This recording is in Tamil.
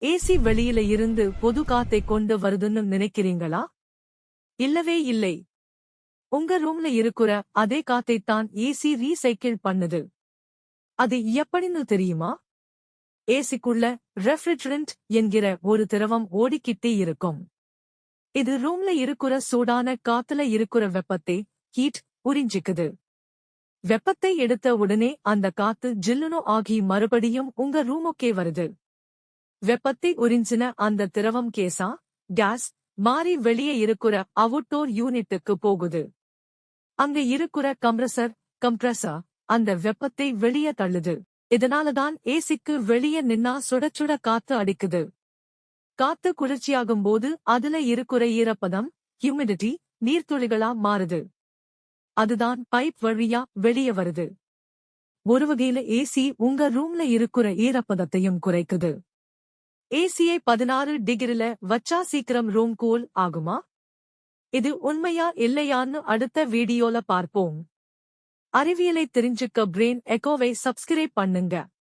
ஏசி வெளியில இருந்து பொது காத்தை கொண்டு வருதுன்னு நினைக்கிறீங்களா? இல்லவே இல்லை. உங்க ரூம்ல இருக்கிற அதே காத்தைத்தான் ஏசி ரீசைக்கிள் பண்ணுது. அது எப்படின்னு தெரியுமா? ஏசிக்குள்ள ரெஃப்ரிஜரண்ட் என்கிற ஒரு திரவம் ஓடிக்கிட்டே இருக்கும். இது ரூம்ல இருக்கிற சூடான காத்துல இருக்கிற வெப்பத்தை ஹீட் உறிஞ்சிக்குது. வெப்பத்தை எடுத்த உடனே அந்த காத்து ஜில்லுனு ஆகி மறுபடியும் உங்க ரூமுக்கே வருது. வெப்பத்தை உறிஞ்சின அந்த திரவம் கேஸ் மாறி வெளியே இருக்கிற அவுட்டோர் யூனிட்டுக்கு போகுது. அங்க இருக்கிற கம்ப்ரஸர் அந்த வெப்பத்தை வெளியே தள்ளுது. இதனாலதான் ஏசிக்கு வெளியே நின்னா சுட சுட காத்து அடிக்குது. காத்து குளிர்ச்சியாகும் போது அதுல இருக்கிற ஈரப்பதம் ஹியூமிடிட்டி நீர்த்துளிகளா மாறுது. அதுதான் பைப் வழியா வெளியே வருது. ஒரு வகையில ஏசி உங்க ரூம்ல இருக்கிற ஈரப்பதத்தையும் குறைக்குது. ஏசியை 16 டிகிரில வச்சா சீக்கிரம் ரூம் கூல் ஆகுமா? இது உண்மையா இல்லையான்னு அடுத்த வீடியோல பார்ப்போம். அறிவியலை தெரிஞ்சுக்க பிரெயின் எக்கோவை சப்ஸ்கிரைப் பண்ணுங்க.